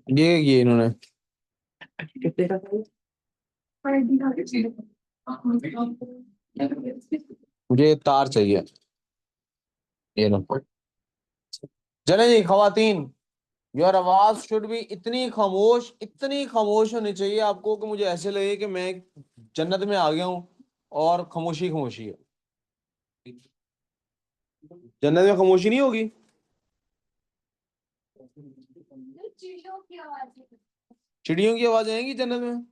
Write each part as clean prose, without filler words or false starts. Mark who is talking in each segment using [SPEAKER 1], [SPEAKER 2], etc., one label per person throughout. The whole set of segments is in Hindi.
[SPEAKER 1] ये इन्होंने मुझे तार चाहिए। ये लो। चले जी खवातीन, योर आवाज शुड भी इतनी खामोश होनी चाहिए आपको कि मुझे ऐसे लगे कि मैं जन्नत में आ गया हूँ और खामोशी खामोशी है। जन्नत में खामोशी नहीं होगी। चिड़ियों की आवाज आएगी जन्नत में।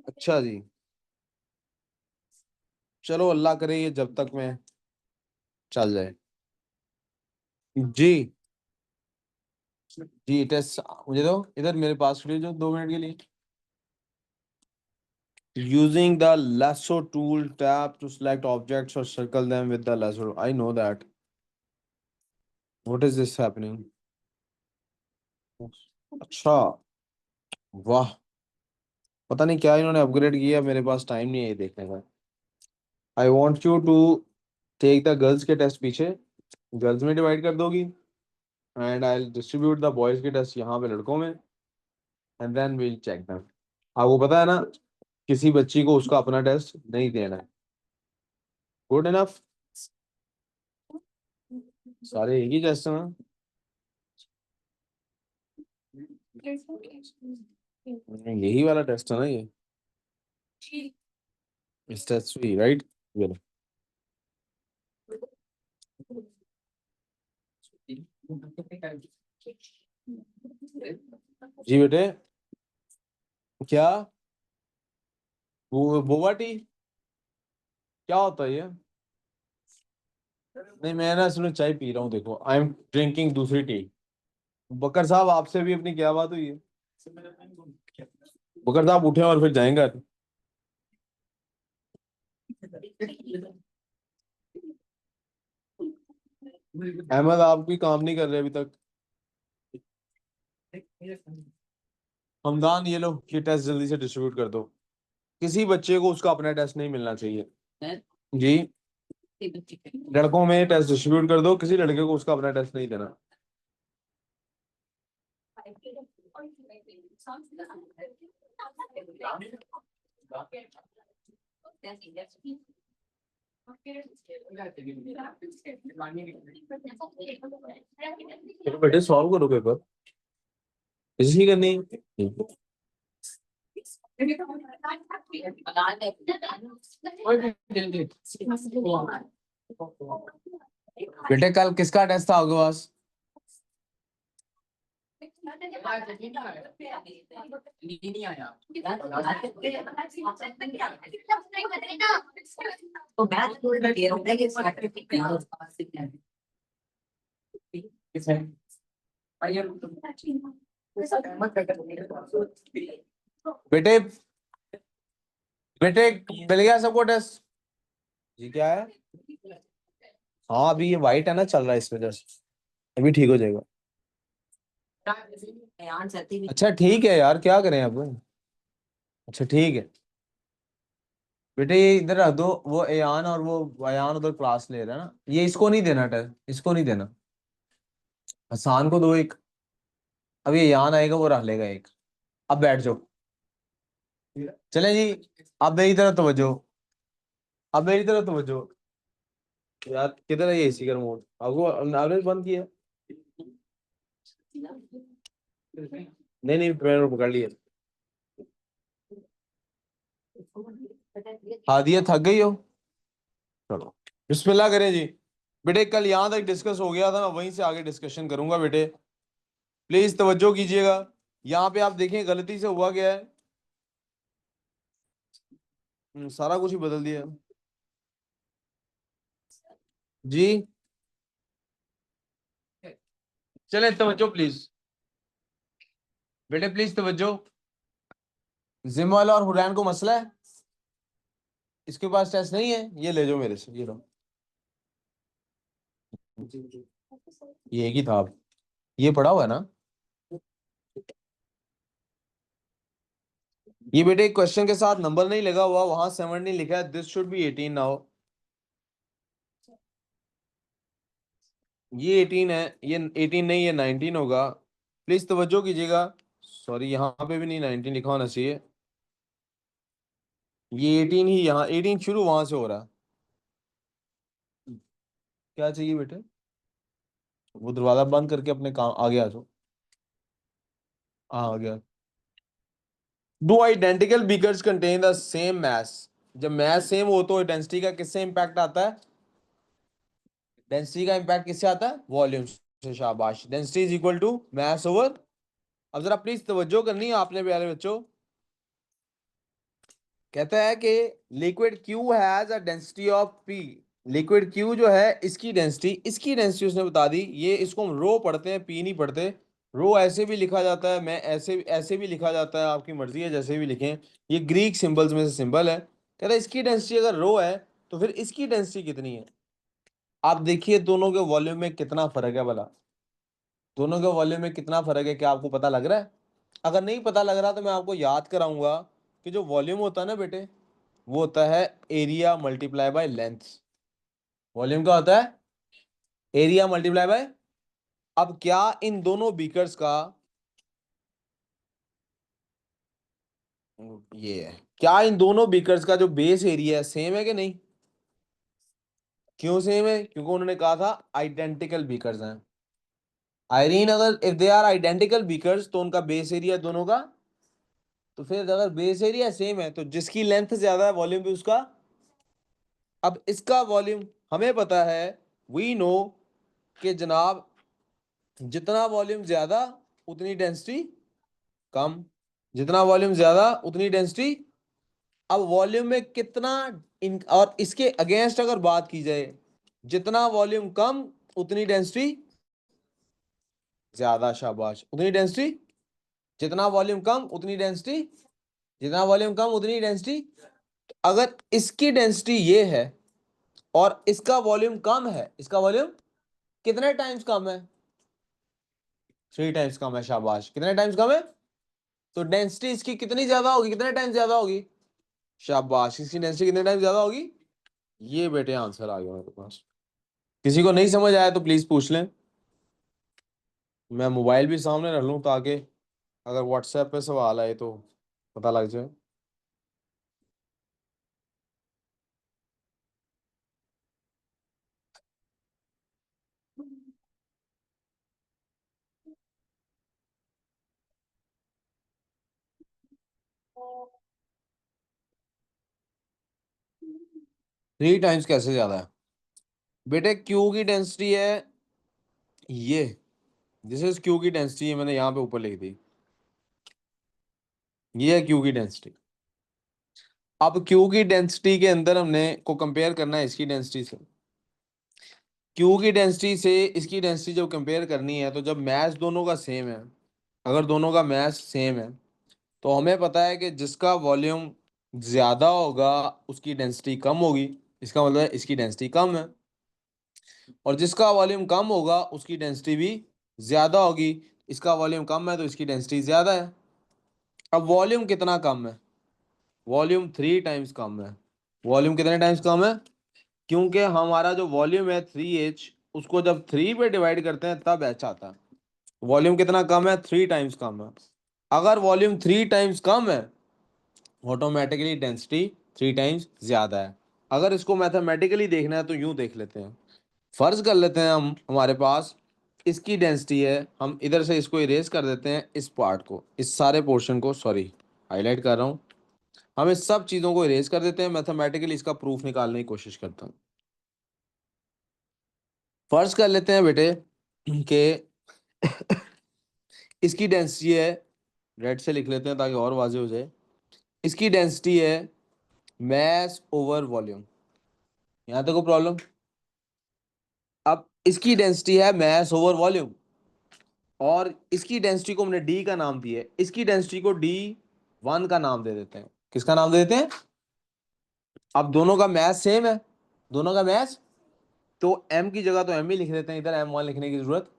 [SPEAKER 1] अच्छा जी, चलो अल्लाह करे ये जब तक मैं चल जाए। जी जी, टेस्ट मुझे दो इधर मेरे पास खड़ी हो जो 2 मिनट के लिए। Using the lasso tool, tap to select objects or circle them with the lasso. I know that. What is this happening? अच्छा, वाह, पता नहीं क्या इन्होंने अपग्रेड किया, मेरे पास टाइम नहीं है ये देखने का। I want you to take the girls के टेस्ट पीछे, गर्ल्स में डिवाइड कर दोगी, and I distribute the boys के टेस्ट यहाँ पे लड़कों में, and then will check them. आपको पता है ना, किसी बच्ची को उसका अपना टेस्ट नहीं देना है। Good enough. सारे एक ही टेस्ट हैं ना? यही वाला टेस्ट है ना ये, इस टेस्ट भी राइट। ये लो। जी बेटे, क्या वो बोबा टी क्या होता है ये? नहीं मैं ना इसमें चाय पी रहा हूँ, देखो आई एम ड्रिंकिंग दूसरी टी। बकर साहब आपसे भी अपनी क्या बात हुई है? बकर साहब उठे और फिर जाएंगे। अहमद आप भी काम नहीं कर रहे अभी तक। हमदान ये लो, ये टेस्ट जल्दी से डिस्ट्रीब्यूट कर दो। किसी बच्चे को उसका अपना टेस्ट नहीं मिलना चाहिए जी। लड़कों में टेस्ट डिस्ट्रीब्यूट कर दो, किसी लड़के को उसका अपना टेस्ट नहीं देना। चलो बेटे सॉल्व करो पेपर, इसी करनी है। बेटे कल किसका टेस्ट था आपके पास? बेटे बेटे मिल गया सबको टेस्ट? जी क्या है? हाँ अभी ये वाइट है ना, चल रहा है इस वजह से, अभी ठीक हो जाएगा। अच्छा ठीक है यार, क्या करें अब। अच्छा ठीक है बेटे, ये इधर रख दो, वो एयान और वो अयान उधर क्लास ले रहा है ना, ये इसको नहीं देना टेस्ट, इसको नहीं देना। हसान को दो एक, अब ये एयान आएगा वो रख लेगा एक। अब बैठ जाओ, चलें जी। अब मेरी तरफ तवज्जो, अब मेरी तरफ तवज्जो। यार किधर है ये एसी का रिमोट, आपको आपने बंद किया? नहीं नहीं मैंने पकड़ लिया। हादिया थक गई हो? चलो बिस्मिल्लाह करें जी। बेटे कल यहाँ तक डिस्कस हो गया था, मैं वहीं से आगे डिस्कशन करूंगा। बेटे प्लीज तवज्जो कीजिएगा, यहाँ पे आप देखें गलती से हुआ क्या है। सारा कुछ ही बदल दिया जी। चले तवज्जो प्लीज, बेटे प्लीज तवज्जो। जिमवाल और हुरैन को मसला है, इसके पास टेस्ट नहीं है, ये ले जाओ मेरे से, ये लो। ये एक ही था अब, ये पड़ा हुआ है ना? ये बेटे क्वेश्चन के साथ नंबर नहीं लगा हुआ, वहां 17 लिखा है, दिस शुड बी 18 नाउ। ये 18 है, ये 18 नहीं, ये 19 होगा। प्लीज तवज्जो कीजिएगा। सॉरी, यहाँ पे भी नहीं 19 लिखा होना चाहिए। ये 18 ही, यहाँ 18 शुरू वहां से हो रहा है। क्या चाहिए बेटे? वो दरवाजा बंद करके अपने काम आगे आ जाओ। हाँ, आ गया। Do identical beakers contain the same mass? जब मैस सेम हो तो डेंसिटी का किससे इंपैक्ट आता है? डेंसिटी का इंपैक्ट किससे आता है? वॉल्यूम से। शाबाश। Density is equal to mass over. अब जरा प्लीज तवज्जो करनी है आपने प्यारे बच्चों। कहता है कि liquid Q has a density of P. Liquid Q जो है, इसकी डेंसिटी उसने बता दी। ये इसको हम रो पढ़ते हैं, पी नहीं पढ़ते। रो ऐसे भी लिखा जाता है, मैं ऐसे ऐसे भी लिखा जाता है, आपकी मर्जी है जैसे भी लिखें। ये ग्रीक सिंबल्स में से सिंबल है। कहता है इसकी डेंसिटी अगर रो है तो फिर इसकी डेंसिटी कितनी है? आप देखिए दोनों के वॉल्यूम में कितना फर्क है भला। दोनों के वॉल्यूम में कितना फर्क है, क्या आपको पता लग रहा है? अगर नहीं पता लग रहा तो मैं आपको याद कराऊंगा कि जो वॉल्यूम होता है ना बेटे, वो होता है area multiply by length. Volume क्या होता है? Area multiply by. अब क्या इन दोनों बीकर्स का, ये है, क्या इन दोनों बीकर्स का जो बेस एरिया है सेम है कि नहीं? क्यों सेम है? क्योंकि उन्होंने कहा था आइडेंटिकल बीकर्स हैं। आयरीन, अगर if they are identical beakers तो उनका बेस एरिया दोनों का, तो फिर अगर बेस एरिया सेम है तो जिसकी लेंथ ज्यादा है वॉल्यूम भी उसका। अब इसका वॉल्यूम हमें पता है, वी नो, कि जनाब जितना वॉल्यूम ज्यादा उतनी डेंसिटी कम। जितना वॉल्यूम ज्यादा उतनी डेंसिटी। अब वॉल्यूम में कितना और इसके अगेंस्ट अगर बात की जाए, जितना वॉल्यूम कम उतनी डेंसिटी ज्यादा। शाबाश। उतनी डेंसिटी, जितना वॉल्यूम कम उतनी डेंसिटी, जितना वॉल्यूम कम उतनी डेंसिटी। अगर इसकी डेंसिटी ये है और इसका वॉल्यूम कम है, इसका वॉल्यूम कितने टाइम्स कम है? 3 टाइम्स कम है। शाबाश। कितने टाइम्स कम है? तो डेंसिटी इसकी कितनी ज्यादा होगी, कितने टाइम्स ज्यादा होगी? शाबाश। इसकी डेंसिटी कितने टाइम्स ज्यादा होगी? ये बेटे आंसर आ गया मेरे पास। किसी को नहीं समझ आया तो प्लीज पूछ लें। मैं मोबाइल भी सामने रख लूं ताकि अगर व्हाट्सएप पे सवाल आए तो पता लग जाए। 3 टाइम्स कैसे ज्यादा है? बेटे क्यू की डेंसिटी है ये, दिस इज क्यू की डेंसिटी, मैंने यहाँ पे ऊपर लिख दी। ये है क्यू की डेंसिटी। अब क्यू की डेंसिटी के अंदर हमने को कंपेयर करना है इसकी डेंसिटी से। क्यू की डेंसिटी से इसकी डेंसिटी जब कंपेयर करनी है तो जब मैस दोनों का सेम है, अगर दोनों का मैस सेम है तो हमें पता है कि जिसका वॉल्यूम ज्यादा होगा उसकी डेंसिटी कम होगी। इसका मतलब है इसकी डेंसिटी कम है। और जिसका वॉल्यूम कम होगा उसकी डेंसिटी भी ज्यादा होगी। इसका वॉल्यूम कम है तो इसकी डेंसिटी ज्यादा है। अब वॉल्यूम कितना कम है? वॉल्यूम 3 टाइम्स कम है। वॉल्यूम कितने टाइम्स कम है? क्योंकि हमारा जो वॉल्यूम है 3H, उसको जब 3 पे डिवाइड करते हैं तब H आता है। वॉल्यूम कितना कम है? 3 टाइम्स कम है। अगर वॉल्यूम 3 टाइम्स कम है, ऑटोमेटिकली डेंसिटी 3 टाइम्स ज्यादा है। अगर इसको मैथमेटिकली देखना है तो यूं देख लेते हैं। फर्ज कर लेते हैं हम, हमारे पास इसकी डेंसिटी है, हम इधर से इसको इरेज कर देते हैं, इस पार्ट को, इस सारे पोर्शन को, सॉरी हाईलाइट कर रहा हूँ। हम इस सब चीजों को इरेज कर देते हैं, मैथमेटिकली इसका प्रूफ निकालने की कोशिश करता हूँ। फर्ज कर लेते हैं बेटे कि इसकी डेंसिटी है, रेड से लिख लेते हैं ताकि और वाजे हो जाए। इसकी डेंसिटी है मैस ओवर वॉल्यूम। यहां तक कोई प्रॉब्लम? अब इसकी डेंसिटी है मैस ओवर वॉल्यूम, और इसकी डेंसिटी को हमने डी का नाम दिया है, इसकी डेंसिटी को D1 का नाम दे देते हैं। किसका नाम दे देते हैं? अब दोनों का मैस सेम है, दोनों का मैस, तो M की जगह तो M ही लिख देते हैं, इधर M1 लिखने की जरूरत।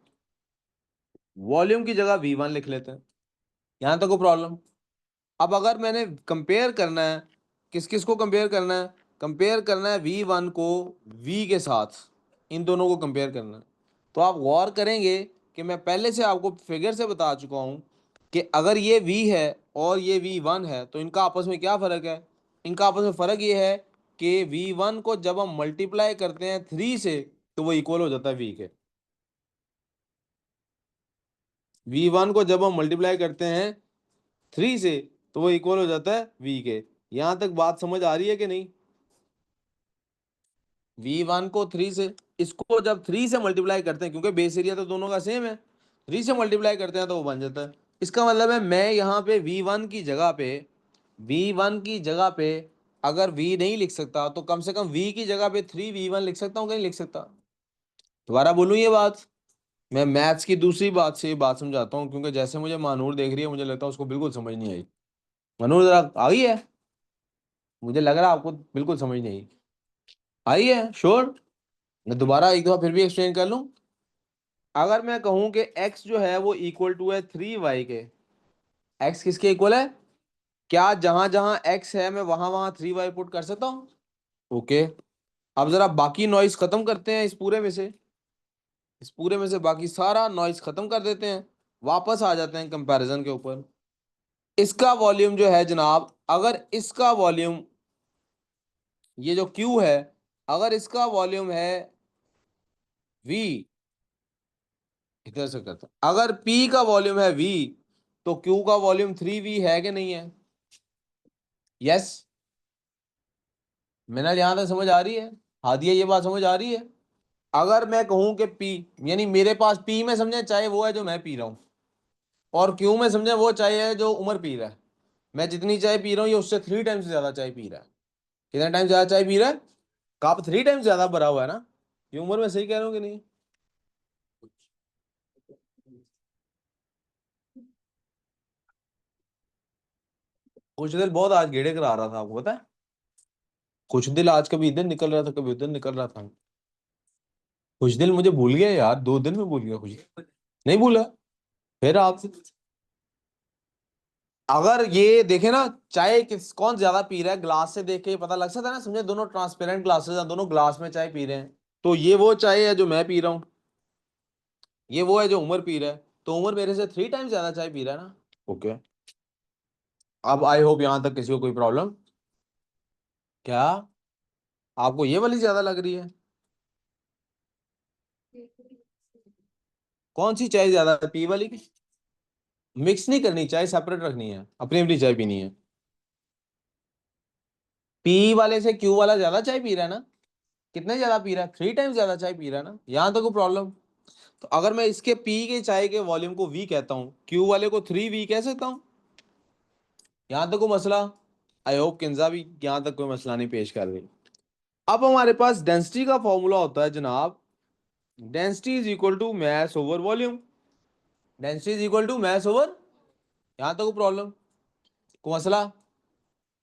[SPEAKER 1] वॉल्यूम की जगह V1 लिख लेते हैं। यहां तक कोई प्रॉब्लम? अब अगर मैंने कंपेयर करना है, किस किस को कंपेयर करना है, कंपेयर करना है V1 को V के साथ, इन दोनों को कंपेयर करना है। तो आप गौर करेंगे कि मैं पहले से आपको फिगर से बता चुका हूं कि अगर ये V है और ये V1 है तो इनका आपस में क्या फ़र्क है। इनका आपस में फ़र्क ये है कि V1 को जब हम मल्टीप्लाई करते हैं 3 से तो वो इक्वल हो जाता है V के। V1 को जब हम मल्टीप्लाई करते हैं 3 से तो वो इक्वल हो जाता है V के। यहां तक बात समझ आ रही है कि नहीं। V1 को 3 से, इसको जब 3 से मल्टीप्लाई करते हैं, क्योंकि बेस एरिया तो दोनों का सेम है, 3 से मल्टीप्लाई करते हैं तो वो बन जाता है। इसका मतलब है मैं यहाँ पे V1 की जगह पे अगर V नहीं लिख सकता तो कम से कम V की जगह पे 3V1 लिख सकता हूँ कि नहीं लिख सकता। दोबारा बोलूँ ये बात। मैं मैथ्स की दूसरी बात से ये बात समझाता हूँ, क्योंकि जैसे मुझे मानूर देख रही है मुझे लगता है उसको बिल्कुल समझ नहीं आई। मानूर जरा आ गई है, मुझे लग रहा है आपको बिल्कुल समझ नहीं आई। आई है श्योर। मैं दोबारा एक दफा फिर भी एक्सप्लेन कर लूँ। अगर मैं कहूं कि x जो है वो इक्वल टू है 3y के, x किसके इक्वल है, क्या जहां जहां x है मैं वहां वहां 3y पुट कर सकता हूं। ओके। अब जरा बाकी नॉइस खत्म करते हैं, इस पूरे में से बाकी सारा नॉइस खत्म कर देते हैं, वापस आ जाते हैं कंपैरिजन के ऊपर। इसका वॉल्यूम जो है जनाब, अगर इसका वॉल्यूम, ये जो q है, अगर इसका वॉल्यूम है v, इधर से करता हूं, अगर p का वॉल्यूम है v तो q का वॉल्यूम 3v है कि नहीं है। यस। मैंने यहां तक समझ आ रही है, हादिया ये बात समझ आ रही है। अगर मैं कहूं कि पी, यानी मेरे पास पी में समझे चाहे वो है जो मैं पी रहा हूं, और क्यू में समझे वो चाय है जो उमर पी रहा है। मैं जितनी चाय पी रहा हूँ ये उससे 3 टाइम्स ज्यादा चाय पी रहा है। कितना टाइम ज्यादा चाय पी रहा है, कप 3 टाइम्स ज्यादा भरा हुआ है ना। ये उम्र में सही कह रहा हूँ कि नहीं। कुछ दिल बहुत आज गेड़े करा रहा था आपको पता है। कुछ दिल आज कभी इधर निकल रहा था कभी उधर निकल रहा था। कुछ दिल मुझे भूल गया यार, 2 दिन में भूल गया कुछ दिल। नहीं भूला। फिर आपसे, अगर ये देखे ना चाय किस कौन ज्यादा पी रहा है, ग्लास से देख के पता लग सकता है ना, समझे दोनों ट्रांसपेरेंट ग्लासेस हैं, दोनों ग्लास में चाय पी रहे हैं। तो ये वो चाय है जो मैं पी रहा हूँ, ये वो है जो उमर पी रहा है। तो उमर मेरे से 3 टाइम्स ज्यादा चाय पी रहा है ना। ओके। अब आई होप यहां तक किसी को कोई प्रॉब्लम। क्या आपको ये वाली ज्यादा लग रही है। कौन सी चाय ज्यादा है, पी वाली की। मिक्स नहीं करनी, चाय सेपरेट रखनी है, अपनी अपनी चाय पीनी है। पी वाले से क्यू वाला ज्यादा चाय पी रहा है ना। कितने ज्यादा पी रहा है, 3 टाइम्स ज्यादा चाय पी रहा है ना, यहां तक कोई प्रॉब्लम। तो अगर मैं इसके पी के चाय के वॉल्यूम को वी कहता हूँ, क्यू वाले को 3v कह सकता हूँ। यहां तक कोई मसला। आई होप किंजा भी यहां तक कोई मसला नहीं पेश कर रही। अब हमारे पास डेंसिटी का फॉर्मूला होता है जनाब, density is equal to mass over volume. Density is equal to mass over, यहां तक कोई प्रॉब्लम, कोई मसला।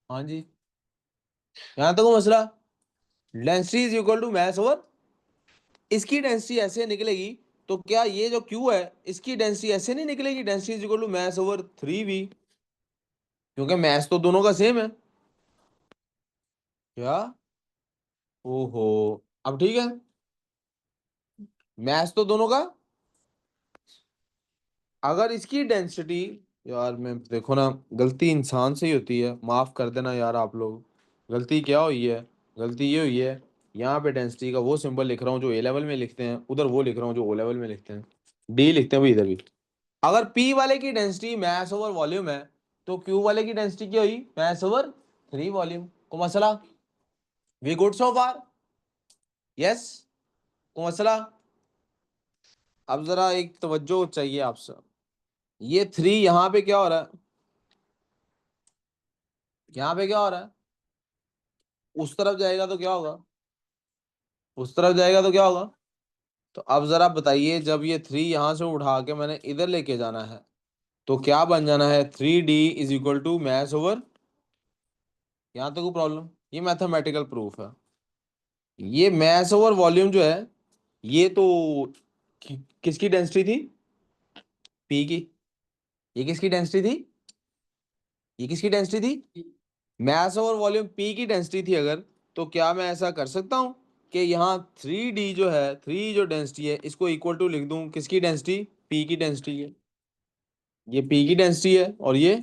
[SPEAKER 1] हाँ जी, यहां तक कोई मसला। Density is equal to mass over, इसकी डेंसिटी ऐसे निकलेगी। तो क्या ये जो क्यू है इसकी डेंसिटी ऐसे नहीं निकलेगी, density is equal to mass over 3v, क्योंकि मैस तो दोनों का सेम है। क्या, ओहो, अब ठीक है, मैथ्स तो दोनों का। अगर इसकी डेंसिटी, यार मैं देखो ना, गलती इंसान से ही होती है, माफ कर देना यार आप लोग। गलती क्या हुई है, गलती ये हुई है, यहाँ पे डेंसिटी का वो सिंबल लिख रहा हूँ जो ए लेवल में लिखते हैं, उधर वो लिख रहा हूँ जो ओ लेवल में लिखते हैं, डी लिखते हैं भाई इधर भी। अगर पी वाले की डेंसिटी मैस ओवर वॉल्यूम है तो क्यू वाले की डेंसिटी क्या हुई, मैस ओवर 3 वॉल्यूम। को मसला, very good so far. Yes, को मसला। अब जरा एक तवज्जो चाहिए आपसे। ये 3 यहाँ पे क्या हो रहा है, यहाँ पे क्या हो रहा है, उस तरफ जाएगा तो क्या होगा, उस तरफ जाएगा तो क्या होगा। तो अब जरा बताइए, जब ये 3 यहाँ से उठा के मैंने इधर लेके जाना है तो क्या बन जाना है, 3d is equal to mass over, यहाँ तक कोई प्रॉब्लम। ये मैथमेटिकल प्रूफ है। ये मैस ओवर वॉल्यूम जो है, ये तो किसकी डेंसिटी थी, पी की। ये किसकी डेंसिटी थी, ये किसकी डेंसिटी थी? मास ओवर वॉल्यूम पी की डेंसिटी थी अगर, तो क्या मैं ऐसा कर सकता हूं कि यहाँ 3D जो है, 3 जो डेंसिटी है, इसको इक्वल टू लिख दूं किसकी डेंसिटी? पी की डेंसिटी है। ये पी की डेंसिटी है और ये,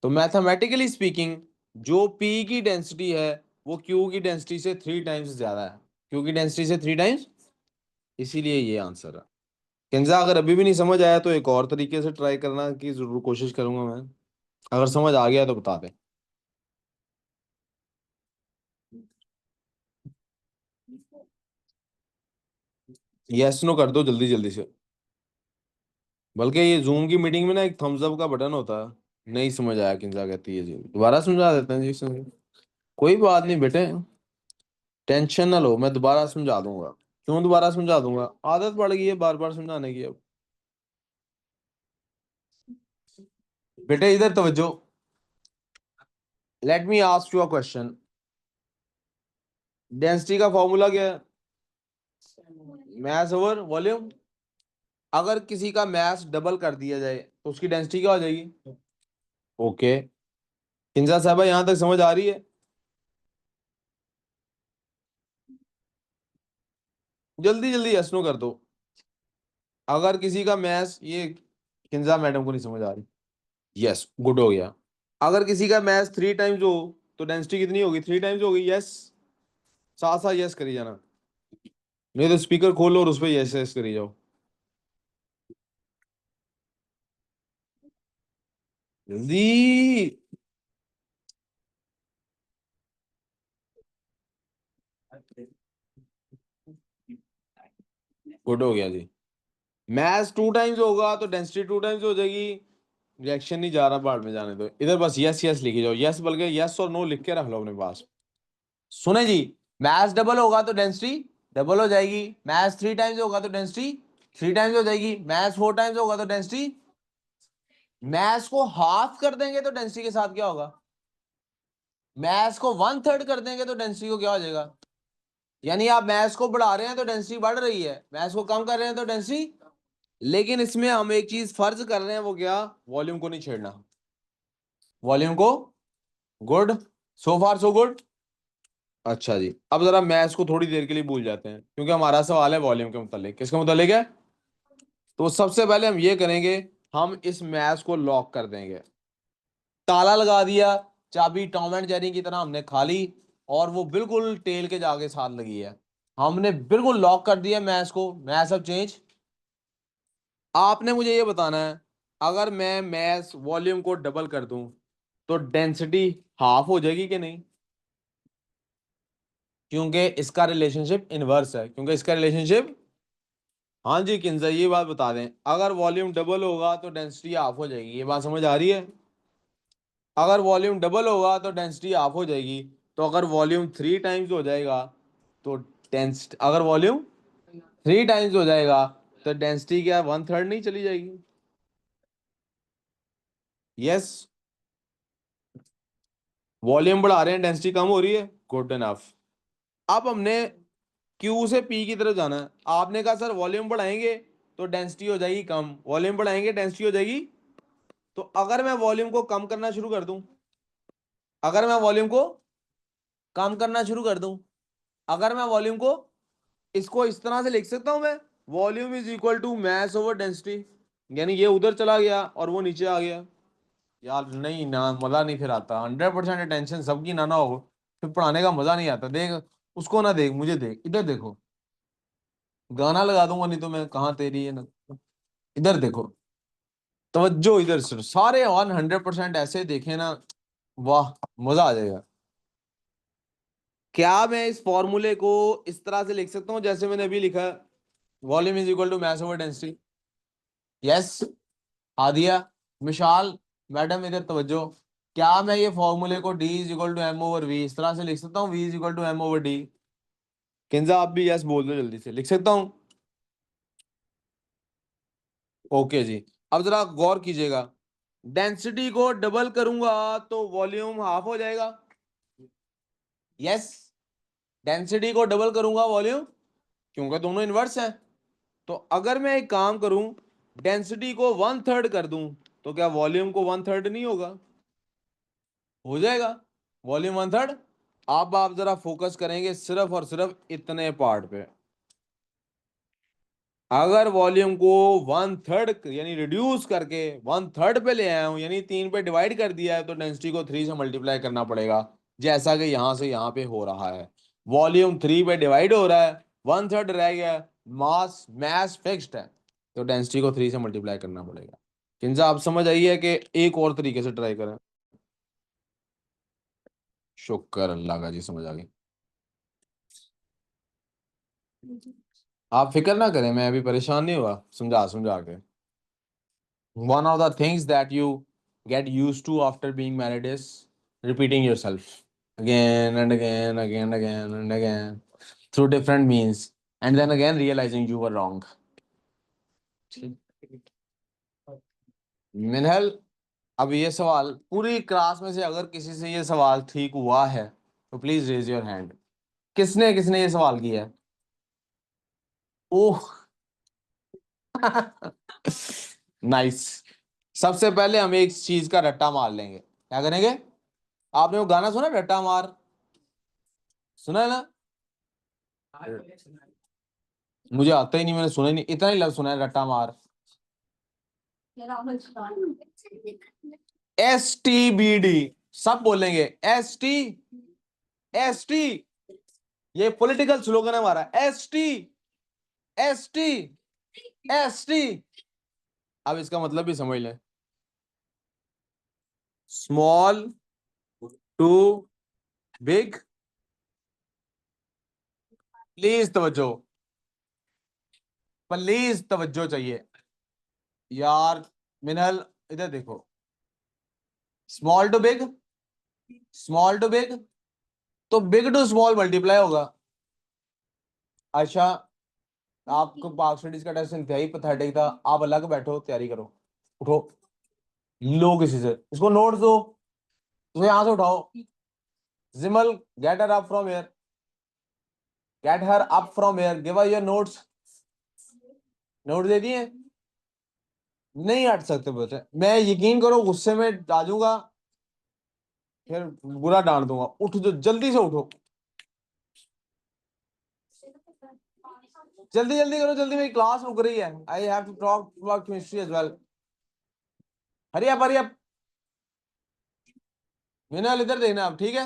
[SPEAKER 1] तो मैथमेटिकली स्पीकिंग जो पी की डेंसिटी है वो क्यू की डेंसिटी से 3 टाइम्स ज्यादा है। क्यू की डेंसिटी से 3 टाइम्स, इसीलिए ये आंसर है। किंजा अगर अभी भी नहीं समझ आया तो एक और तरीके से ट्राई करना की जरूर कोशिश करूंगा मैं। अगर समझ आ गया तो बता दे। यस नो कर दो जल्दी जल्दी से। बल्कि ये जूम की मीटिंग में ना एक थम्स अप का बटन होता है। नहीं समझ आया किंजा कहती है जी, दोबारा समझा देते हैं जी समझ। कोई बात नहीं बेटे, टेंशन ना लो, मैं दोबारा समझा दूंगा। क्यों दोबारा समझा दूंगा? आदत पड़ गई है बार बार समझाने की अब। बेटे इधर तवज्जो। Let me ask you a question. Density का फॉर्मूला क्या है? मास ओवर वॉल्यूम। अगर किसी का मास डबल कर दिया जाए तो उसकी डेंसिटी क्या हो जाएगी? ओके। किंजा साहब यहां तक समझ आ रही है? जल्दी जल्दी यस नो कर दो। अगर किसी का मैथ्स ये, किंजा मैडम को नहीं समझ आ रही। यस गुड हो गया। अगर किसी का मैथ्स 3 टाइम्स हो तो डेंसिटी कितनी होगी? 3 टाइम्स होगी। यस, साथ साथ यस करी जाना, नहीं तो स्पीकर खोलो और उस पर यस यस करी जाओ। जल्दी। गुड हो गया जी। मैथ्स 2 टाइम्स होगा तो डेंसिटी 2 टाइम्स हो जाएगी। रिएक्शन नहीं जा रहा, बाहर में जाने दो, इधर बस यस यस लिखी जाओ। यस बल्कि यस और नो लिख के रख लो अपने पास। सुने जी, मैथ्स डबल होगा तो डेंसिटी डबल हो जाएगी। मैथ्स 3 टाइम्स होगा तो डेंसिटी 3 टाइम्स हो जाएगी। मैथ्स 4 टाइम्स होगा तो डेंसिटी, मैथ्स को हाफ कर देंगे तो डेंसिटी के साथ क्या होगा? मैथ्स को 1/3 कर देंगे तो डेंसिटी को क्या हो जाएगा? यानी आप मैथ्स को बढ़ा रहे हैं तो डेंसिटी बढ़ रही है, मैथ्स को कम कर रहे हैं तो डेंसिटी। लेकिन इसमें हम एक चीज फर्ज कर रहे हैं, वो क्या? वॉल्यूम को नहीं छेड़ना। वॉल्यूम को, गुड, सो फार सो गुड। अच्छा जी, अब जरा मैथ्स को थोड़ी देर के लिए भूल जाते हैं क्योंकि हमारा सवाल है वॉल्यूम के मुतालिक। किसके मुतालिक है? तो सबसे पहले हम ये करेंगे, हम इस मैथ्स को लॉक कर देंगे। ताला लगा दिया, चाबी टॉम एंड जेरी की तरह हमने खा ली, और वो बिल्कुल टेल के जाके साथ लगी है। हमने बिल्कुल लॉक कर दिया मैथ्स को। मैथ्स अब चेंज। आपने मुझे ये बताना है, अगर मैं मैथ्स वॉल्यूम को डबल कर दूं तो डेंसिटी हाफ हो जाएगी कि नहीं? क्योंकि इसका रिलेशनशिप इनवर्स है, क्योंकि इसका रिलेशनशिप। हाँ जी किंजा, ये बात बता दें, अगर वॉल्यूम डबल होगा तो डेंसिटी हाफ हो जाएगी। ये बात समझ आ रही है? अगर वॉल्यूम डबल होगा तो डेंसिटी हाफ हो जाएगी। तो अगर वॉल्यूम 3 टाइम्स हो जाएगा तो डेंसिटी, अगर वॉल्यूम 3 टाइम्स हो जाएगा तो डेंसिटी क्या 1/3 नहीं चली जाएगी? यस। वॉल्यूम बढ़ा रहे हैं, डेंसिटी कम हो रही है, गुड इनफ। अब हमने क्यू से पी की तरफ जाना है। आपने कहा सर वॉल्यूम बढ़ाएंगे तो डेंसिटी हो जाएगी कम, वॉल्यूम बढ़ाएंगे डेंसिटी हो जाएगी। तो अगर मैं वॉल्यूम को कम करना शुरू कर दूं, अगर मैं वॉल्यूम को कम करना शुरू कर दूं, अगर मैं वॉल्यूम को, इसको इस तरह से लिख सकता हूं मैं, volume is equal to mass over density. यानी ये उधर चला गया और वो नीचे आ गया। यार नहीं ना, मजा नहीं फिर आता। 100% अटेंशन सबकी ना ना हो, फिर पढ़ाने का मजा नहीं आता। देख, उसको ना देख, मुझे देख, इधर देखो। गाना लगा दूंगा नहीं तो मैं, कहाँ तेरी है ना। इधर देखो, तवज्जो इधर से, सारे 100% ऐसे देखे ना, वाह, मजा आ जाएगा। क्या मैं इस फॉर्मूले को इस तरह से लिख सकता हूं जैसे मैंने अभी लिखा है? Volume is equal to mass over density. Yes, Adiya, Vishal, madam इधर तवज्जो। क्या मैं ये फॉर्मूले को D is equal to M over V इस तरह से लिख सकता हूँ? V is equal to M over D. Kinza आप भी यस बोल दो जल्दी से, लिख सकता हूँ? ओके जी। अब जरा गौर कीजिएगा, डेंसिटी को डबल करूंगा तो वॉल्यूम हाफ हो जाएगा। यस, डेंसिटी को डबल करूंगा वॉल्यूम, क्योंकि दोनों इनवर्स हैं। तो अगर मैं एक काम करूं, डेंसिटी को 1/3 कर दूं, तो क्या वॉल्यूम को 1/3 नहीं होगा? हो जाएगा वॉल्यूम 1/3। अब आप जरा फोकस करेंगे सिर्फ और सिर्फ इतने पार्ट पे। अगर वॉल्यूम को 1/3 यानी रिड्यूस करके 1/3 पे ले आया हूं, यानी 3 पे डिवाइड कर दिया है, तो डेंसिटी को 3 से मल्टीप्लाई करना पड़ेगा, जैसा कि यहां से यहां पे हो रहा है। वॉल्यूम 3 पे डिवाइड हो रहा है, 1/3 रह गया, मास मैस फिक्स्ड है, तो डेंसिटी को 3 से मल्टीप्लाई करना पड़ेगा। किंजा आप समझ आई है कि एक और तरीके से ट्राई करें? शुक्र अल्लाह का जी, समझ आ गई। आप फिक्र ना करें, मैं अभी परेशान नहीं हुआ समझा समझा के। One of the things that you get used to after being married is repeating yourself again and again, again, again, and again through different means, and then again realizing you were wrong. मिनहल, अब ये सवाल पूरी क्लास में से अगर किसी से ये सवाल ठीक हुआ है तो प्लीज रेज योर हैंड। किसने किसने ये सवाल किया है? Oh nice. सबसे पहले हम एक चीज का रट्टा मार लेंगे। क्या करेंगे? आपने वो गाना सुना रट्टा मार? सुना है ना? मुझे आता ही नहीं, मैंने सुना ही नहीं, इतना ही लफ्ज सुना है रट्टा मार। STBD सब बोलेंगे। ST ये पॉलिटिकल स्लोगन है हमारा। ST अब इसका मतलब भी समझ लें। Small to big. प्लीज तवज्जो, प्लीज तवज्जो चाहिए यार। मिनल इधर देखो, small to big, small to big, तो बिग टू स्मॉल मल्टीप्लाई होगा। अच्छा, आपको पाक स्टडीज का टेस्ट इंतहाई पैथेटिक था, आप अलग बैठो तैयारी करो। उठो, लो किसी से इसको नोट्स दो, उसे यहां से उठाओ। जिमल, get her up from here, get her up from here, give us your notes. Note दे दिए? नहीं हट सकते बच्चे, मैं यकीन करो गुस्से में आ जाऊंगा, फिर बुरा डांट दूंगा। उठ जो, जल्दी से उठो, जल्दी जल्दी करो, जल्दी, मेरी क्लास रुक रही है। I have to talk about chemistry as well. Hurry up, hurry up. मैंने इधर देखना अब, ठीक है?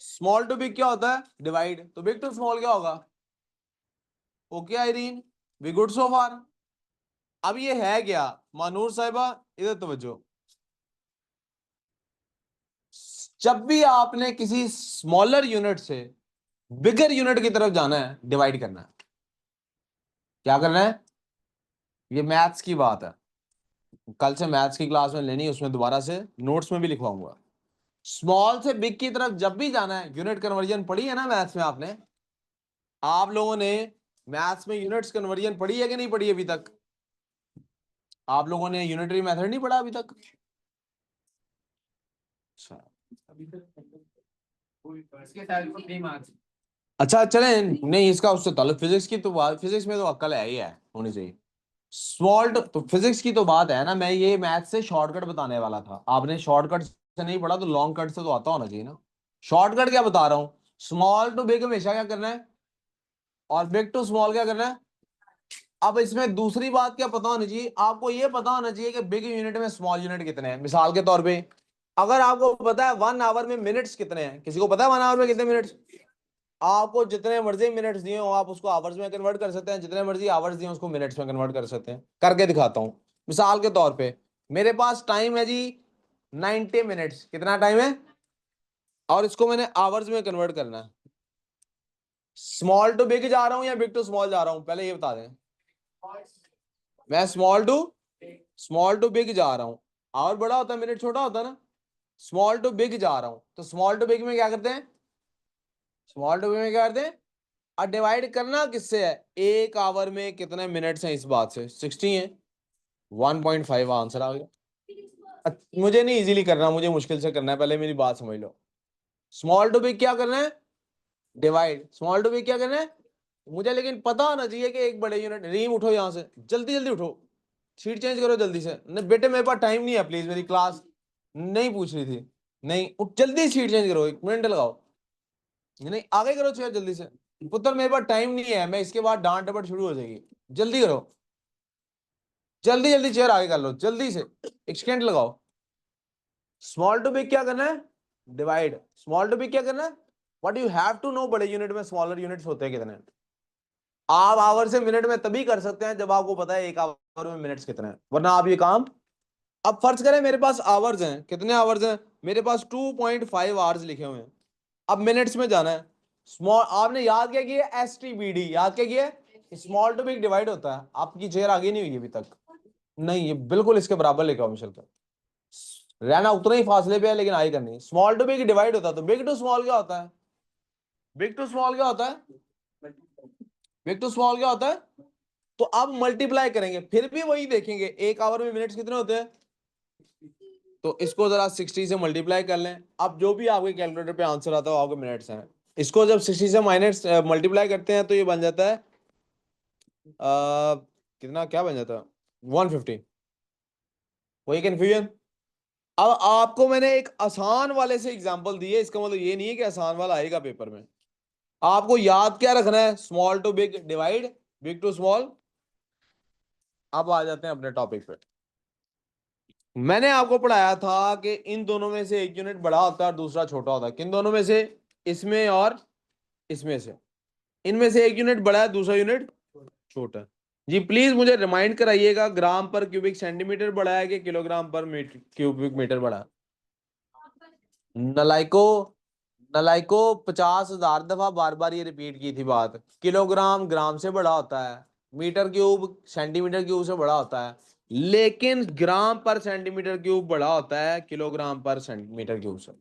[SPEAKER 1] स्मॉल टू बिग क्या होता है? डिवाइड। तो बिग टू स्मॉल क्या होगा? Okay Irene, we good so far. अब ये है क्या? मानूर साहिबा इधर तवज्जो। जब भी आपने किसी स्मॉलर यूनिट से बिगर यूनिट की तरफ जाना है, डिवाइड करना है। क्या करना है? ये मैथ्स की बात है, कल से मैथ्स की क्लास में लेनी है, उसमें दोबारा से नोट्स में भी लिखवाऊंगा। स्मॉल से बिग की तरफ जब भी जाना है, यूनिट कन्वर्जन पढ़ी है ना मैथ्स में आपने? आप लोगों ने मैथ्स में यूनिट्स कन्वर्जन पढ़ी है कि नहीं पढ़ी अभी तक? आप लोगों ने यूनिटरी मेथड नहीं पढ़ा अभी तक? अच्छा, अच्छा चलें, नहीं इसका उससे ताल्लुक फिजिक्स की तो बात, फिजिक्स में तो अक्ल है ही है, होनी चाहिए। सॉल्ट तो फिजिक्स की तो बात है ना, मैं ये मैथ से शॉर्टकट बताने वाला था। आपने शॉर्टकट से नहीं पढ़ा तो लॉन्ग कट से तो आता होना चाहिए ना। शॉर्टकट क्या बता रहा हूं, स्मॉल टू बिग हमेशा क्या करना है, और बिग टू स्मॉल क्या करना है। अब इसमें दूसरी बात क्या पता होनी चाहिए आपको, ये पता होना चाहिए कि बिग यूनिट में स्मॉल यूनिट कितने हैं। मिसाल के तौर पे अगर आपको पता है 1 आवर में मिनट्स कितने हैं, किसी को पता है 1 आवर में कितने मिनट्स? आपको जितने मर्जी मिनट्स दिए हो आप उसको आवर्स में कन्वर्ट कर सकते हैं, जितने मर्जी आवर्स दिए उसको मिनट्स में कन्वर्ट कर सकते हैं। करके दिखाता हूं। मिसाल के तौर पे मेरे पास टाइम है जी 90 मिनट्स, कितना टाइम है, और इसको मैंने आवर्स में कन्वर्ट करना है। स्मॉल टू बिग जा रहा हूं या बिग टू स्मॉल जा रहा हूं, पहले ये बता दें। मैं स्मॉल टू बिग जा रहा हूं, आवर बड़ा होता है मिनट छोटा होता है ना। स्मॉल टू बिग जा रहा हूं, तो स्मॉल टू बिग में क्या करते हैं, स्मॉल टू बिग में क्या करते हैं, और डिवाइड करना किससे है, 1 आवर में कितने मिनट्स हैं इस बात से, 60 है, 1.5 आंसर आ गया। मुझे नहीं इजीली करना, मुझे मुश्किल से करना है, पहले मेरी बात समझ लो। स्मॉल टू बिग क्या करना है, डिवाइड। स्मॉल टू बिग क्या करना है मुझे, लेकिन पता होना चाहिए कि एक बड़े यूनिट। रीम उठो यहां से, जल्दी जल्दी उठो। शीट चेंज करो जल्दी से। नहीं बेटे मेरे पास टाइम नहीं है, प्लीज, मेरी क्लास नहीं पूछ रही थी। नहीं जल्दी शीट चेंज करो, 1 मिनट लगाओ। नहीं आगे करो चेयर जल्दी से। पुत्र मेरे पास टाइम नहीं है, मैं इसके बाद डांट डपट शुरू हो जाएगी। जल्दी करो, जल्दी जल्दी चेयर आगे कर लो जल्दी से, 1 सेकंड लगाओ। स्मॉल टू बिग क्या करना है? डिवाइड। स्मॉल टू बिग क्या करना है? What you have to know, बड़े यूनिट में स्मॉलर यूनिट्स होते हैं कितने। आप आवर से मिनट में तभी कर सकते हैं जब आपको पता है एक आवर में मिनट्स कितने हैं, वरना आप ये काम। अब फर्ज करें मेरे पास आवर्स हैं, कितने आवर्स हैं मेरे पास? 2.5 आवर्स लिखे हुए हैं। अब मिनट्स में जाना है। स्मॉल, आपने याद क्या किया? STBD याद क्या किया? स्मॉल टू बिग डिवाइड होता है। आपकी चेयर आगे नहीं हुई अभी तक। नहीं, ये बिल्कुल इसके बराबर लेकर आओ मिशेल का। रहना उतना ही फासले पे है लेकिन आई करनी। स्मॉल टू बिग डिवाइड होता है, तो बिग टू स्मॉल क्या होता है? बिग टू स्मॉल क्या होता है? बिग टू स्मॉल क्या होता है? तो अब मल्टीप्लाई करेंगे, फिर भी वही देखेंगे एक आवर में मिनट्स कितने होते हैं। तो इसको जरा 60 से मल्टीप्लाई कर लें। अब जो भी आपके कैलकुलेटर पे आंसर आता है वो आपके मिनट्स हैं। इसको जब 60 से माइनस मल्टीप्लाई करते हैं तो ये बन जाता है कितना, क्या बन जाता है? 150। वही कंफ्यूजन। अब आपको मैंने एक आसान वाले से एग्जांपल दी है, इसका मतलब ये नहीं है कि आसान वाला आएगा पेपर में। आपको याद क्या रखना है? Small to big divide, big to small. अब आ जाते हैं अपने टॉपिक पे। मैंने आपको पढ़ाया था कि इन दोनों में से एक यूनिट बड़ा होता है और दूसरा छोटा होता है। किन दोनों में से? इसमें और इसमें से। इनमें से एक यूनिट बड़ा है, दूसरा यूनिट छोटा है। जी प्लीज मुझे रिमाइंड कराइएगा, ग्राम पर क्यूबिक सेंटीमीटर बड़ा है कि किलोग्राम पर मीटर क्यूबिक मीटर बड़ा है? नलाइको, नलाइको 50,000 दफा बार बार ये रिपीट की थी बात। किलोग्राम ग्राम से बड़ा होता है, मीटर क्यूब सेंटीमीटर क्यूब से बड़ा होता है, लेकिन ग्राम पर सेंटीमीटर क्यूब बड़ा होता है किलोग्राम पर सेंटीमीटर क्यूब से।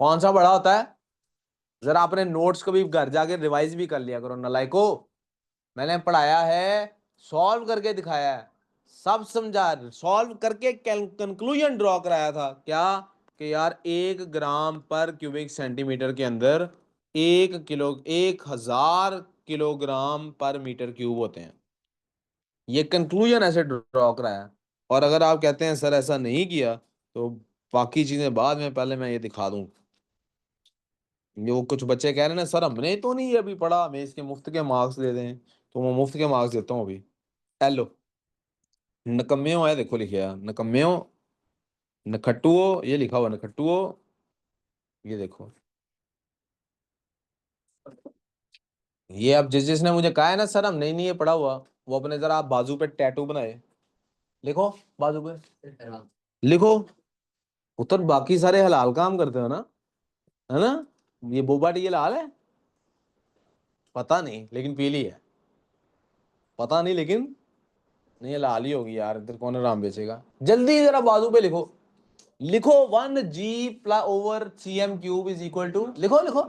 [SPEAKER 1] कौन सा बड़ा होता है? जरा अपने नोट्स को भी घर जाके रिवाइज भी कर लिया करो नलाइको। मैंने पढ़ाया है, सॉल्व करके दिखाया है, सब समझा, सॉल्व करके कंक्लूजन ड्रॉ कराया था क्या? कि यार 1 ग्राम पर क्यूबिक सेंटीमीटर के अंदर 1,000 किलोग्राम पर मीटर क्यूब होते हैं। ये कंक्लूजन ऐसे ड्रॉ कराया। और अगर आप कहते हैं सर ऐसा नहीं किया तो बाकी चीजें बाद में, पहले मैं ये दिखा दूं। ये वो कुछ बच्चे कह रहे हैं ना सर हमने तो नहीं अभी पढ़ा, हमें इसके मुफ्त के मार्क्स दे दें, तो मैं मुफ्त के मार्क्स देता हूँ अभी। हेलो, नकम्मे है, देखो लिखे है नकम्मे, नखट्टुओ, ये लिखा हुआ नखट्टुओ। ये देखो, ये अब जिसने मुझे कहा है ना सर हम नहीं ये पढ़ा हुआ, वो अपने जरा आप बाजू पे टैटू बनाए, लिखो बाजू पे, लिखो। उतर बाकी सारे हलाल काम करते हो ना, है ना? ये बोबा टी ये लाल है? पता नहीं लेकिन पीली है। पता नहीं लेकिन, नहीं ये लाल ही होगी यार, इधर कौन आराम बेचेगा। जल्दी जरा बाजू पे लिखो, लिखो 1G/cm³ इज इक्वल टू, लिखो लिखो।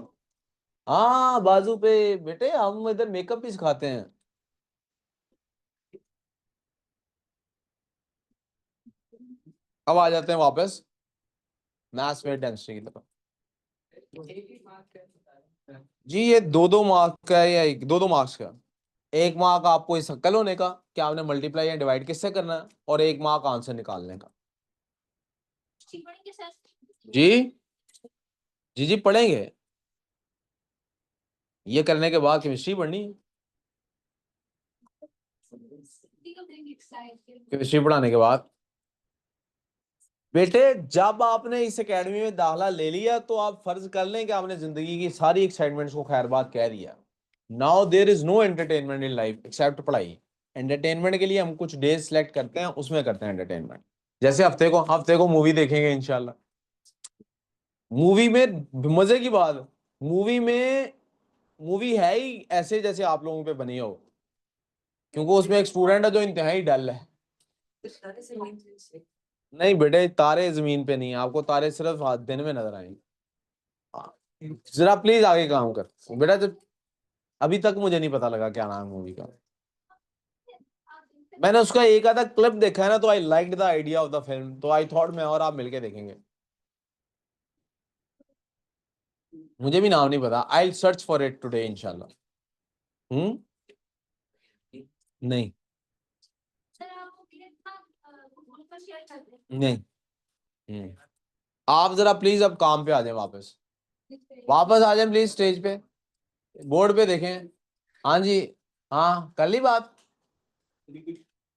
[SPEAKER 1] हाँ बाजू पे। बेटे हम इधर मेकअप भी सिखाते हैं। अब आ जाते हैं वापस मैथ्स में डेंसिटी की तरफ। जी ये 2-2 मार्क का है या 2-2 मार्क्स का? 1 मार्क आपको इस शक्ल होने का कि आपने मल्टीप्लाई या डिवाइड किससे करना है, और 1 मार्क आंसर निकालने का। जी जी जी पढ़ेंगे। ये करने के बाद केमिस्ट्री पढ़नी है। केमिस्ट्री पढ़ाने के बाद बेटे जब आपने इस एकेडमी में दाखला ले लिया तो आप फर्ज कर लें कि आपने जिंदगी की सारी एक्साइटमेंट्स को खैर बात कह दिया। Now there is no entertainment in life except पढ़ाई। एंटरटेनमेंट के लिए हम कुछ डेज सेलेक्ट करते हैं, उसमें करते हैं एंटरटेनमेंट। जैसे हफ्ते को मूवी देखेंगे इंशाल्लाह। मूवी में मजे की बात, मूवी में, मूवी है ही ऐसे जैसे आप लोगों पे बनी हो, क्योंकि उसमें एक स्टूडेंट है जो इंतहाई डल है। नहीं बेटे तारे जमीन पे नहीं है, आपको तारे सिर्फ दिन में नजर आएंगे। हाँ, जरा प्लीज आगे काम कर बेटा। जब अभी तक मुझे नहीं पता लगा क्या नाम है मूवी का। मैंने उसका एक आधा क्लिप देखा है ना, तो I liked the idea of the film, तो आई थॉट मैं और आप मिलके देखेंगे। मुझे भी नाम नहीं पता, I search for it today इंशाल्लाह। हम्म। नहीं नहीं। हम्म। आप जरा प्लीज अब काम पे आ जाए वापस। वापस आ जाए प्लीज स्टेज पे। बोर्ड पे देखें। हाँ जी। हाँ कर ली बात।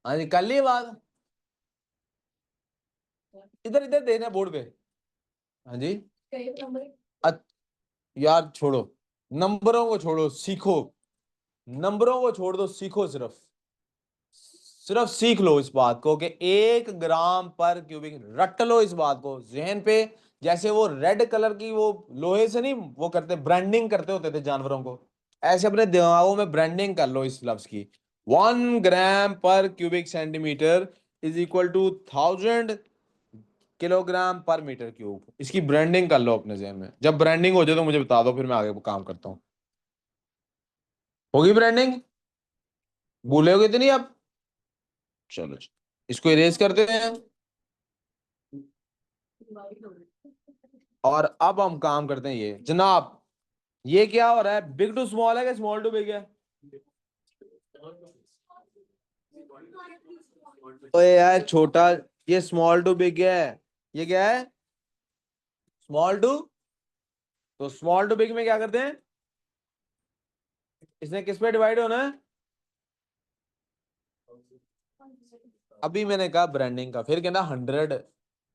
[SPEAKER 1] हाँ जी कर ली बात। इधर इधर देखना बोर्ड पे। हाँ जी। अ- यार छोड़ो। नंबरों को छोड़ो सीखो। नंबरों को छोड़ दो सीखो सिर्फ। सिर्फ सीख लो इस बात को कि 1 ग्राम पर क्यूबिक रट लो इस बात को जहन पे। जैसे वो रेड कलर की वो लोहे से नहीं वो करते ब्रांडिंग करते होते थे जानवरों को। ऐसे अपने दिमागों में ब्रांडिंग कर लो इस लफ्ज की। 1 ग्राम पर cubic centimetre is equal to 1000 kilogram पर मीटर क्यूब। इसकी ब्रांडिंग कर लो अपने जहन में। जब ब्रांडिंग हो जाए तो मुझे बता दो फिर मैं आगे काम करता हूँ। होगी ब्रांडिंग। भूलोगे तो नहीं अब। चलो इसको इरेज करते हैं। और अब हम काम करते हैं ये जनाब। ये क्या हो रहा है बिग टू स्मॉल है कि स्मॉल टू बिग है। ओए यार छोटा। ये स्मॉल टू बिग है। ये क्या है स्मॉल टू। तो स्मॉल टू बिग में क्या करते हैं। इसने किस पे डिवाइड होना है। अभी मैंने कहा ब्रांडिंग का फिर कहना 100।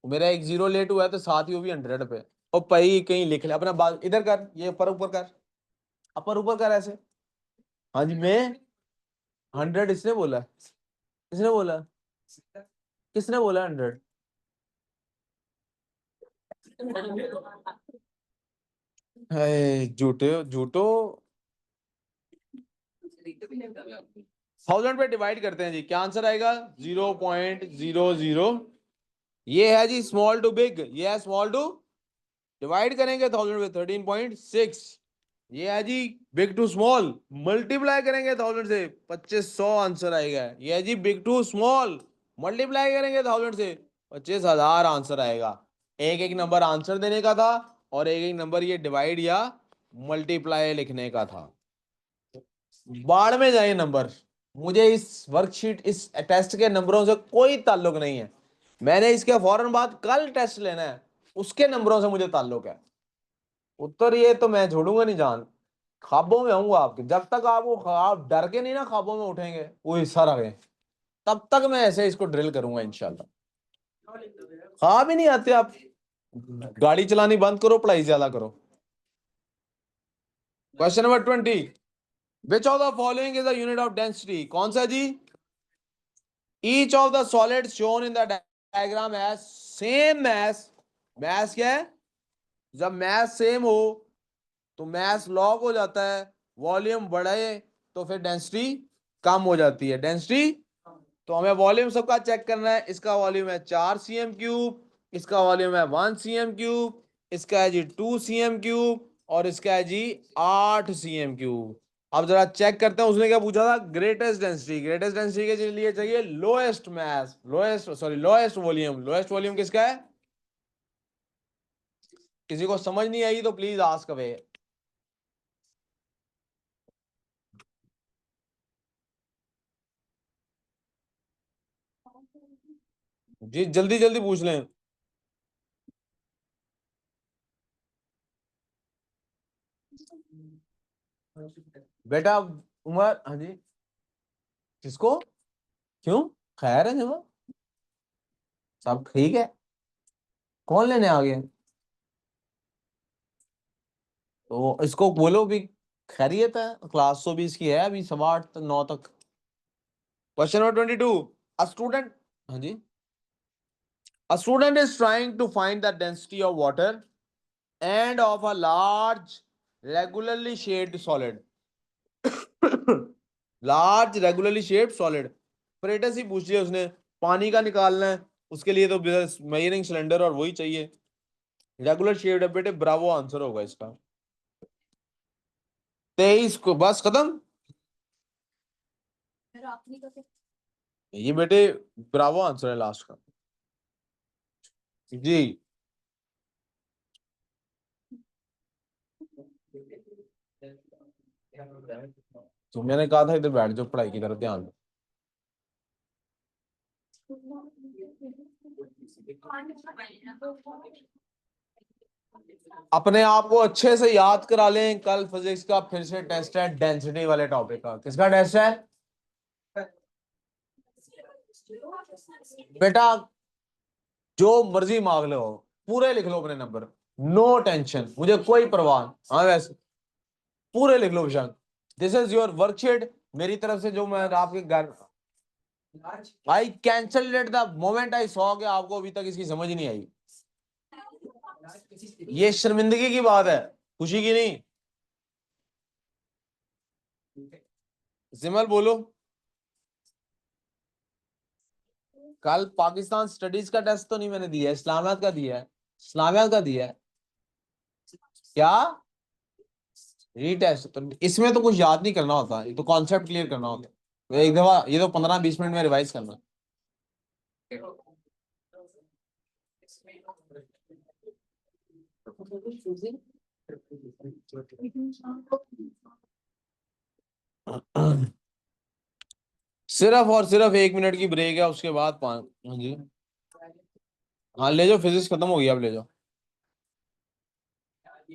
[SPEAKER 1] मेरा एक जीरो लेट हुआ है तो साथ ही वो भी 100 पे। और पही कहीं लिख ले अपना बात इधर कर ये ऊपर ऊपर कर। अपर ऊपर कर ऐसे। हाँ जी मैं 100 इसने बोला। किसने बोला। किसने बोला 100। है झूठे झूठो। 1000 पे डिवाइड करते हैं जी क्या आंसर आएगा 0.00। ये है जी स्मॉल टू बिग। ये है स्मॉल टू। डिवाइड करेंगे 1000 पे 13.6। ये है जी बिग टू स्मॉल। मल्टीप्लाई करेंगे 1000 से 2500 आंसर आएगा। ये है जी बिग टू स्मॉल। मल्टीप्लाई करेंगे 1000 से 25,000 आंसर आएगा। एक एक नंबर आंसर देने का था। और एक एक नंबर ये डिवाइड या मल्टीप्लाई लिखने का था। बाढ़ में जाए नंबर। मुझे इस वर्कशीट इस टेस्ट के नंबरों से कोई ताल्लुक नहीं है। मैंने इसके फौरन बाद कल टेस्ट लेना है। उसके नंबरों से मुझे ताल्लुक है। उत्तर ये तो मैं छोड़ूंगा नहीं जान। ख्वाबों में आऊंगा आपके जब तक आप वो ख्वाब डर के नहीं ना ख्वाबों में उठेंगे वो हिस्सा रहे। तब तक मैं ऐसे इसको ड्रिल करूंगा इंशाल्लाह। ख्वाब ही नहीं आते आप। गाड़ी चलानी बंद करो पढ़ाई ज्यादा करो। Question number 20। Which of the following is the unit of density. कौन सा जी। Each of the solid shown in the diagram has same mass. Mass क्या है। जब मैस सेम हो तो मैस लॉग हो जाता है। वॉल्यूम बढ़े तो फिर डेंसिटी कम हो जाती है। डेंसिटी। तो हमें वॉल्यूम सबका चेक करना है। इसका वॉल्यूम है 4 cm3। इसका वॉल्यूम है 1 cm3। इसका है जी 2 cm3। और इसका है जी 8 cm3। अब जरा चेक करते हैं उसने क्या पूछा था ग्रेटेस्ट डेंसिटी। ग्रेटेस्ट डेंसिटी के लिए चाहिए lowest mass lowest sorry lowest volume. Lowest volume किसका है। किसी को समझ नहीं आई तो प्लीज आस्क अवे। जी जल्दी जल्दी पूछ लें। बेटा उमर हाँ जी। किसको। क्यों। खैर है जमा। सब ठीक है। कौन लेने आ गया। तो इसको बोलो भी। खैरियत है क्लास 120 की है अभी 8:15 9 तक। Question number 22। A student. हाँ जी। A student is trying to find the density of water and of a large regularly shaped solid. Large regularly shaped solid. परेटस ही पूछ लिया उसने। पानी का निकालना है। उसके लिए तो मेजरिंग सिलेंडर और वही चाहिए। रेगुलर शेप्ड है बेटे ब्रावो आंसर होगा इसका। 23 को बस खत्म। ये बेटे ब्रावो आंसर है लास्ट का। जी। तो मैंने कहा था इधर बैठ जाओ पढ़ाई की तरफ ध्यान दो। अपने आप को अच्छे से याद करा लें, कल फिजिक्स का फिर से टेस्ट है डेंसिटी वाले टॉपिक का। किसका टेस्ट है बेटा? जो मर्जी मांग लो, पूरे लिख लो अपने नंबर, नो टेंशन, मुझे कोई परवाह। हाँ वैसे पूरे लिख लो विशाल। दिस इज योर वर्कशीट मेरी तरफ से, जो मैं आपके घर। I cancel it the moment I saw के आपको अभी तक इसकी समझ ही नहीं आई। ये शर्मिंदगी की बात है, खुशी की नहीं। जिमल बोलो। कल पाकिस्तान स्टडीज का टेस्ट तो नहीं मैंने दिया है, इस्लामियात का दिया है। इस्लामियात का दिया है क्या? रीटेस्ट तो इसमें तो कुछ याद नहीं करना होता, ये तो कॉन्सेप्ट क्लियर करना होता है। तो एक दफा ये तो 15-20 मिनट में रिवाइज करना। सिर्फ और सिर्फ 1 मिनट की ब्रेक है, उसके बाद 5। हाँ जी। हाँ ले जाओ, फिजिक्स खत्म हो गया, अब ले जाओ।